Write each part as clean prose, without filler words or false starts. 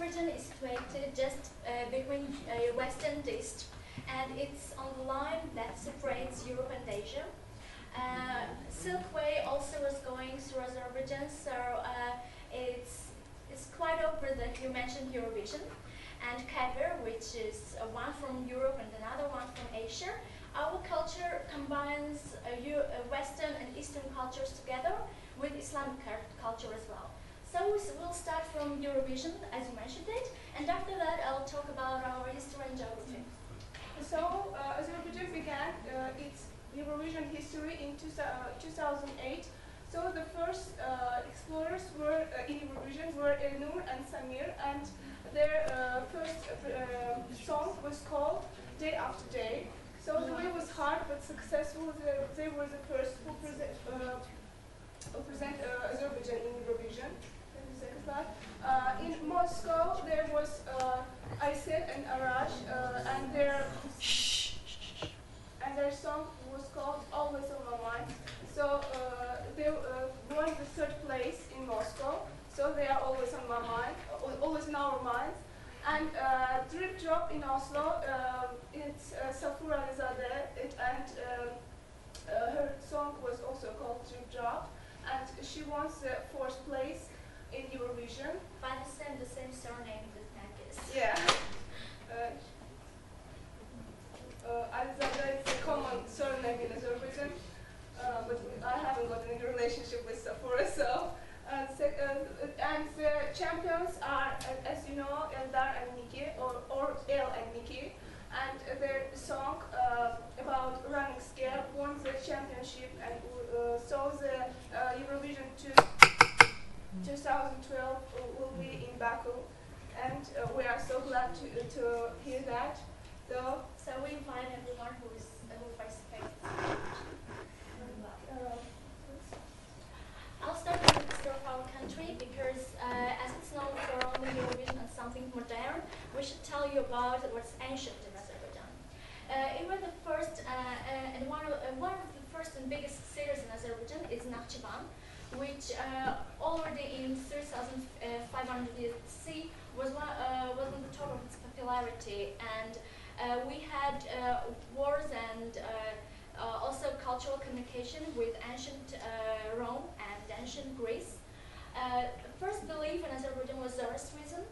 Azerbaijan is situated just between west and east, and it's on the line that separates Europe and Asia. Silk Way also was going through Azerbaijan, so it's quite obvious that you mentioned Eurovision. And Khyber, which is one from Europe and another one from Asia. Our culture combines Western and Eastern cultures together with Islamic culture as well. So we'll start from Eurovision, as you mentioned it, and after that I'll talk about our history and geography. So Azerbaijan began its Eurovision history in 2008. So the first explorers were in Eurovision were Elnur and Samir, and their first song was called Day After Day. So the way was hard but successful. They were the first who present Azerbaijan in Eurovision. In Moscow, there was Ayset and Arash, and their song was called Always on My Mind. So they won the third place in Moscow. So they are always on my mind, always in our minds. And Drip Drop in Oslo, it's Safura Alizadeh, and her song was also called Drip Drop, and she won the fourth place in Eurovision. By the same surname with Nergis. Yeah. Alizadeh is a common surname in Azerbaijan, but I haven't got any relationship with Safura, so. And the champions are, as you know, Eldar and Miki, or El and Miki, and their song about running scale won the championship, and so the Eurovision 2012 will be in Baku, and we are so glad to hear that. So we invite everyone who participates. I'll start with the history of our country because as it's known for only Eurovision and something modern, we should tell you about what's ancient in Azerbaijan. It was the first and one of the first and biggest cities in Azerbaijan is Nakhchivan, which already in 3500 BC was on the top of its popularity, and we had wars and also cultural communication with ancient Rome and ancient Greece. First belief in Azerbaijan was Zoroastrianism.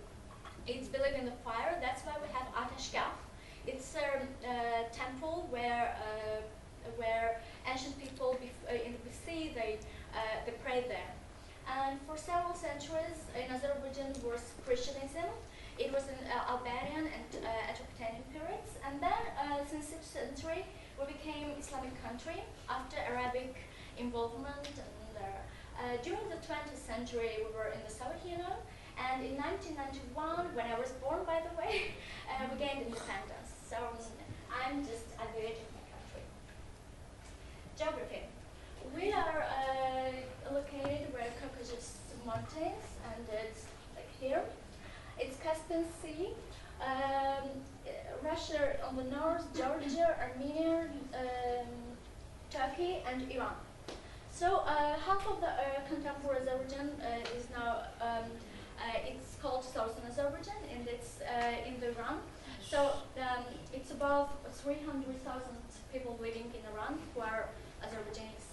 It's belief in the fire. That's why we have Atashgah. It's a temple where ancient people in the BC they prayed there. And for several centuries in Azerbaijan was Christianism. It was in Albanian and Atropatanian periods, and then since 6th century we became Islamic country after Arabic involvement. And during the 20th century we were in the Soviet Union, and in 1991, when I was born, by the way, we gained independence. So I'm just advocating my country. Geography. We are located where Caucasus Mountains, and it's like here. It's Caspian Sea, Russia on the north, Georgia, Armenia, Turkey, and Iran. So half of the contemporary Azerbaijan is now, it's called Southern Azerbaijan, and it's in the Iran. So it's above 300,000 people living in Iran who are Azerbaijanis.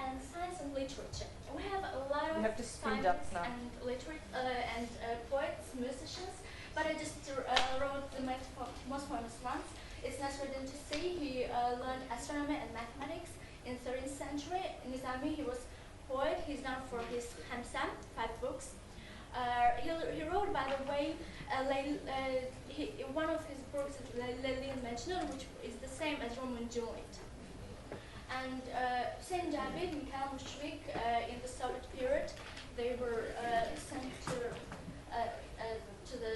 And science and literature. We have a lot of scientists and poets, musicians, but I just wrote the most famous ones. It's Nasruddin Tusi. He learned astronomy and mathematics in 13th century. In Nizami, he was poet. He's known for his Hamsam, 5 books. He wrote, by the way, one of his books is Leyli Majnun, which is the same as Romeo and Juliet. And Hüseyin Cabir, Mikhail Mushvik, in the Soviet period, they were sent to the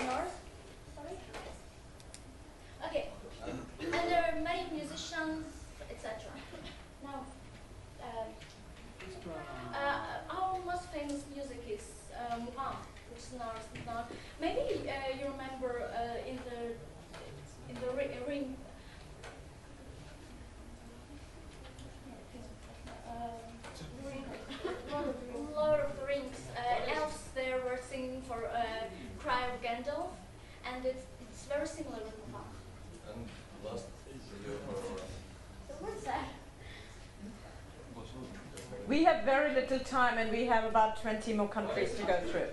north. Sorry. Okay. And there are many musicians, etc. Now, our most famous music is Mugham, which is now. Maybe you remember in the ring. We have very little time and we have about 20 more countries to go through.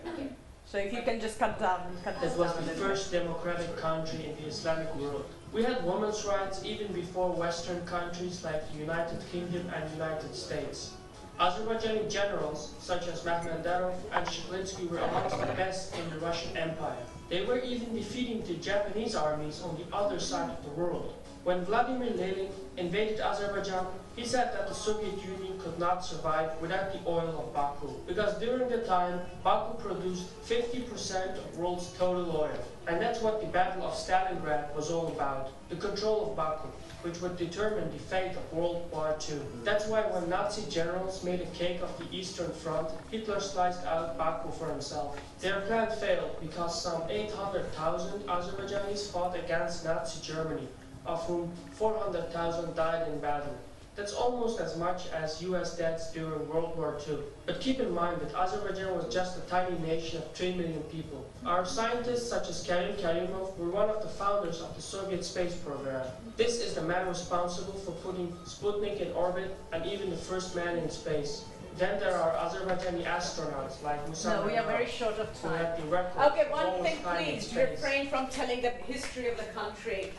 So if you can just cut this It was down a the little first democratic country in the Islamic world. We had women's rights even before Western countries like the United Kingdom and United States. Azerbaijani generals such as Makhmedov and Shklinsky were amongst the best in the Russian Empire. They were even defeating the Japanese armies on the other side of the world. When Vladimir Lenin invaded Azerbaijan, he said that the Soviet Union could not survive without the oil of Baku, because during the time, Baku produced 50% of the world's total oil. And that's what the Battle of Stalingrad was all about, the control of Baku, which would determine the fate of World War II. That's why when Nazi generals made a cake of the Eastern Front, Hitler sliced out Baku for himself. Their plan failed because some 800,000 Azerbaijanis fought against Nazi Germany, of whom 400,000 died in battle. That's almost as much as US deaths during World War II. But keep in mind that Azerbaijan was just a tiny nation of 3 million people. Our scientists such as Karim Karimov were one of the founders of the Soviet space program. This is the man responsible for putting Sputnik in orbit and even the first man in space. Then there are Azerbaijani astronauts like Musa. No, we are very short of who time. had the record Okay, of one lowest thing time in please, space. refrain from telling the history of the country.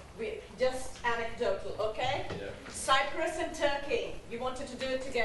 Just anecdotal, okay? Yeah. Cyprus and Turkey, you wanted to do it together.